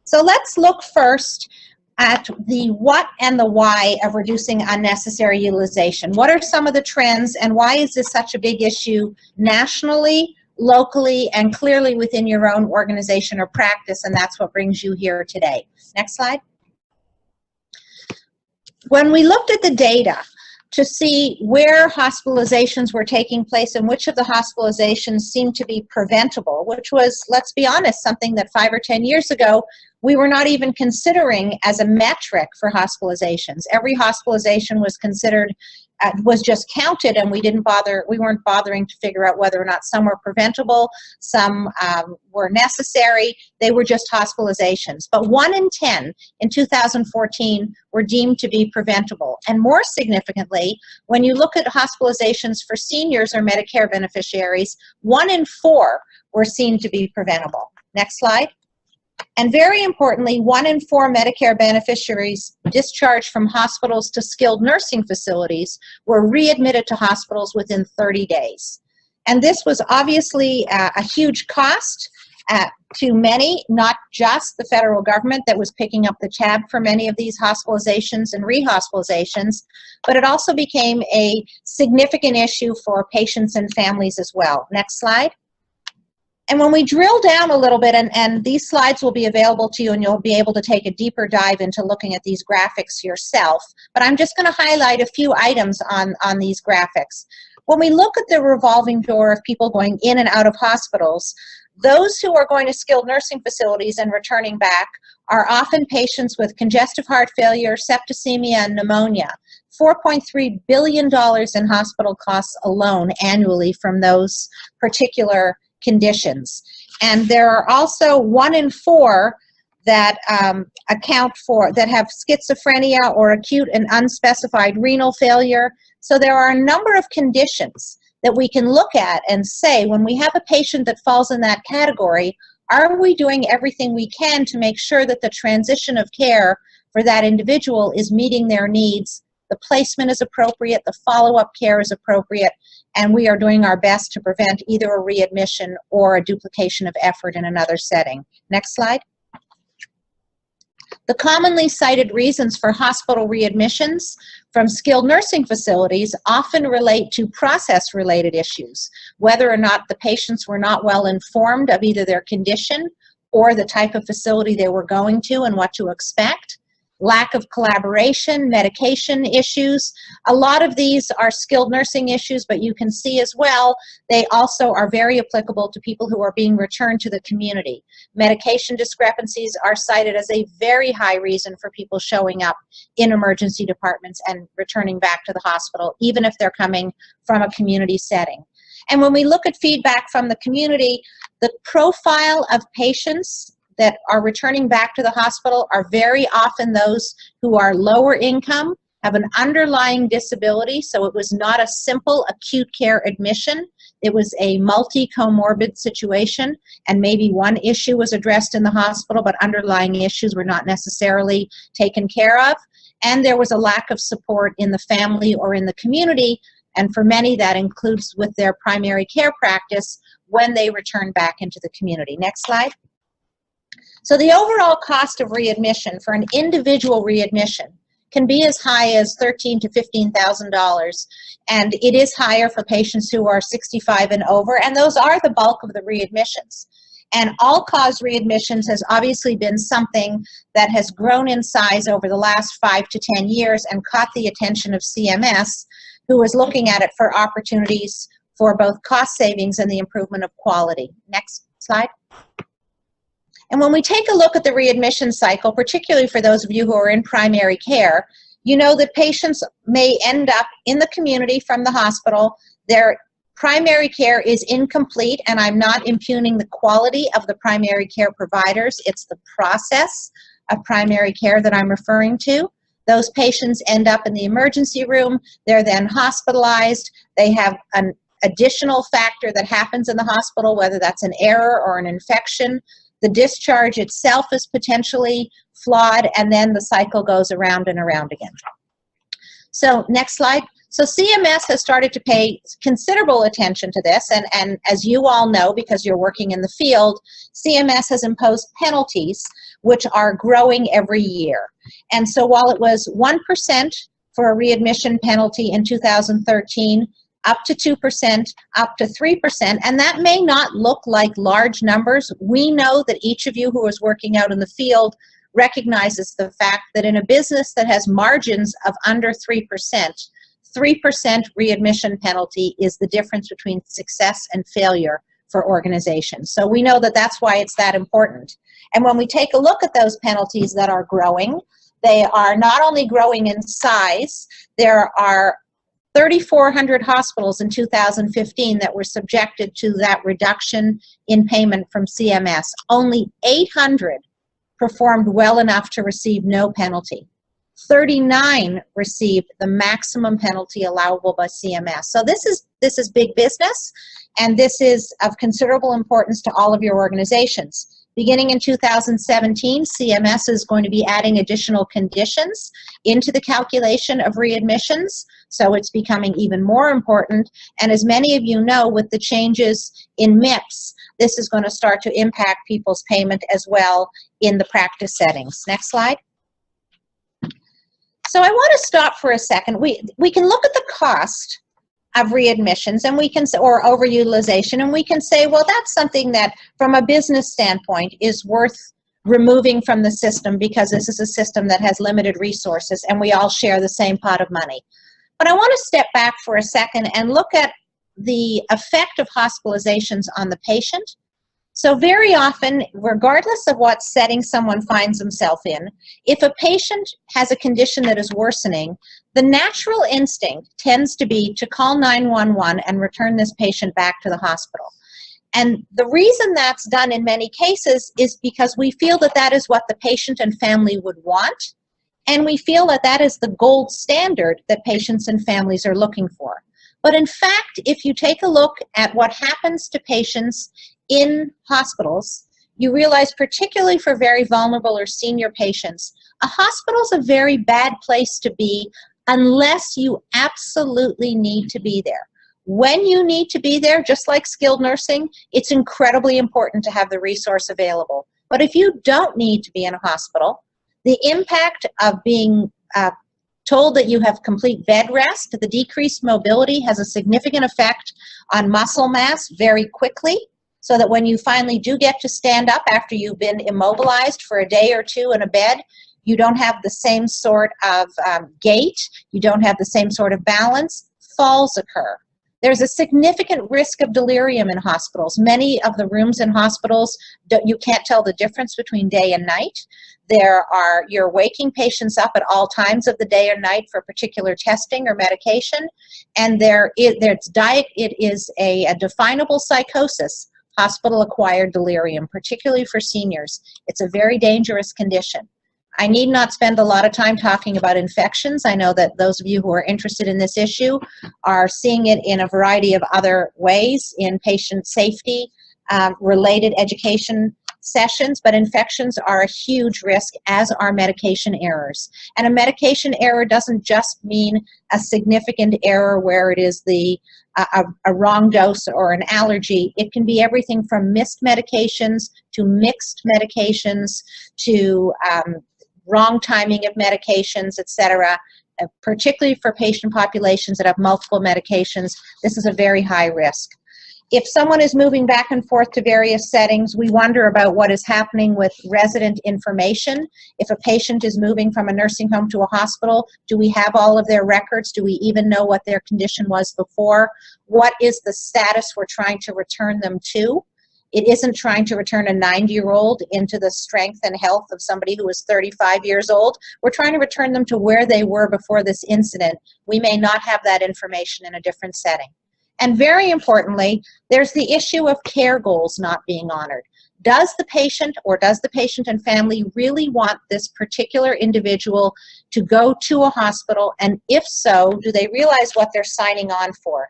So let's look first at the what and the why of reducing unnecessary utilization. What are some of the trends, and why is this such a big issue nationally, locally, and clearly within your own organization or practice? And that's what brings you here today. Next slide. When we looked at the data to see where hospitalizations were taking place and which of the hospitalizations seemed to be preventable, which was, let's be honest, something that 5 or 10 years ago we were not even considering as a metric for hospitalizations. Every hospitalization was considered, was just counted, and we weren't bothering to figure out whether or not some were preventable, some were necessary. They were just hospitalizations. But 1 in 10 in 2014 were deemed to be preventable. And more significantly, when you look at hospitalizations for seniors or Medicare beneficiaries, 1 in 4 were seen to be preventable. Next slide. And very importantly, 1 in 4 Medicare beneficiaries discharged from hospitals to skilled nursing facilities were readmitted to hospitals within 30 days. And this was obviously a huge cost to many, not just the federal government that was picking up the tab for many of these hospitalizations and rehospitalizations, but it also became a significant issue for patients and families as well. Next slide. And when we drill down a little bit, and these slides will be available to you and you'll be able to take a deeper dive into looking at these graphics yourself, but I'm just going to highlight a few items on these graphics. When we look at the revolving door of people going in and out of hospitals, those who are going to skilled nursing facilities and returning back are often patients with congestive heart failure, septicemia, and pneumonia. $4.3 billion in hospital costs alone annually from those particular conditions. And there are also 1 in 4 that that have schizophrenia or acute and unspecified renal failure. So there are a number of conditions that we can look at and say, when we have a patient that falls in that category, are we doing everything we can to make sure that the transition of care for that individual is meeting their needs, the placement is appropriate, the follow-up care is appropriate, and we are doing our best to prevent either a readmission or a duplication of effort in another setting. Next slide. The commonly cited reasons for hospital readmissions from skilled nursing facilities often relate to process-related issues, whether or not the patients were not well informed of either their condition or the type of facility they were going to and what to expect. Lack of collaboration, medication issues. A lot of these are skilled nursing issues, but you can see as well, they also are very applicable to people who are being returned to the community. Medication discrepancies are cited as a very high reason for people showing up in emergency departments and returning back to the hospital, even if they're coming from a community setting. And when we look at feedback from the community, the profile of patients that are returning back to the hospital are very often those who are lower income, have an underlying disability, so it was not a simple acute care admission. It was a multi-comorbid situation, and maybe one issue was addressed in the hospital, but underlying issues were not necessarily taken care of. And there was a lack of support in the family or in the community, and for many that includes with their primary care practice when they return back into the community. Next slide. So the overall cost of readmission for an individual readmission can be as high as $13,000 to $15,000, and it is higher for patients who are 65 and over, and those are the bulk of the readmissions. And all-cause readmissions has obviously been something that has grown in size over the last 5 to 10 years and caught the attention of CMS, who is looking at it for opportunities for both cost savings and the improvement of quality. Next slide. And when we take a look at the readmission cycle, particularly for those of you who are in primary care, you know that patients may end up in the community from the hospital. Their primary care is incomplete, and I'm not impugning the quality of the primary care providers. It's the process of primary care that I'm referring to. Those patients end up in the emergency room. They're then hospitalized. They have an additional factor that happens in the hospital, whether that's an error or an infection. The discharge itself is potentially flawed, and then the cycle goes around and around again. So next slide. So CMS has started to pay considerable attention to this, and as you all know, because you're working in the field, CMS has imposed penalties which are growing every year. And so while it was 1% for a readmission penalty in 2013, up to 2%, up to 3%, and that may not look like large numbers. We know that each of you who is working out in the field recognizes the fact that in a business that has margins of under 3%, 3% readmission penalty is the difference between success and failure for organizations. So we know that that's why it's that important. And when we take a look at those penalties that are growing, they are not only growing in size, there are 3,400 hospitals in 2015 that were subjected to that reduction in payment from CMS. Only 800 performed well enough to receive no penalty. 39 received the maximum penalty allowable by CMS. So this is big business, and this is of considerable importance to all of your organizations. Beginning in 2017, CMS is going to be adding additional conditions into the calculation of readmissions, so it's becoming even more important. And as many of you know, with the changes in MIPS, this is going to start to impact people's payment as well in the practice settings. Next slide. So I want to stop for a second. We can look at the cost of readmissions, and we can, or overutilization, and we can say, well, that's something that from a business standpoint is worth removing from the system because this is a system that has limited resources and we all share the same pot of money. But I want to step back for a second and look at the effect of hospitalizations on the patient. So very often, regardless of what setting someone finds himself in, if a patient has a condition that is worsening, the natural instinct tends to be to call 911 and return this patient back to the hospital. And the reason that's done in many cases is because we feel that that is what the patient and family would want, and we feel that that is the gold standard that patients and families are looking for. But in fact, if you take a look at what happens to patients in hospitals, you realize, particularly for very vulnerable or senior patients, a hospital is a very bad place to be unless you absolutely need to be there. When you need to be there, just like skilled nursing, it's incredibly important to have the resource available. But if you don't need to be in a hospital, the impact of being told that you have complete bed rest, the decreased mobility has a significant effect on muscle mass very quickly, so that when you finally do get to stand up after you've been immobilized for a day or two in a bed, you don't have the same sort of gait, you don't have the same sort of balance, falls occur. There's a significant risk of delirium in hospitals. Many of the rooms in hospitals, you can't tell the difference between day and night. You're waking patients up at all times of the day or night for particular testing or medication, and it is a definable psychosis, hospital-acquired delirium, particularly for seniors. It's a very dangerous condition. I need not spend a lot of time talking about infections. I know that those of you who are interested in this issue are seeing it in a variety of other ways in patient safety related education sessions, but infections are a huge risk, as are medication errors. And a medication error doesn't just mean a significant error where it is a wrong dose or an allergy. It can be everything from missed medications to mixed medications to wrong timing of medications, etc. Particularly for patient populations that have multiple medications, this is a very high risk. If someone is moving back and forth to various settings, we wonder about what is happening with resident information. If a patient is moving from a nursing home to a hospital, do we have all of their records? Do we even know what their condition was before? What is the status we're trying to return them to? It isn't trying to return a 90-year-old into the strength and health of somebody who is 35 years old. We're trying to return them to where they were before this incident. We may not have that information in a different setting. And very importantly, there's the issue of care goals not being honored. Does the patient or does the patient and family really want this particular individual to go to a hospital? And if so, do they realize what they're signing on for?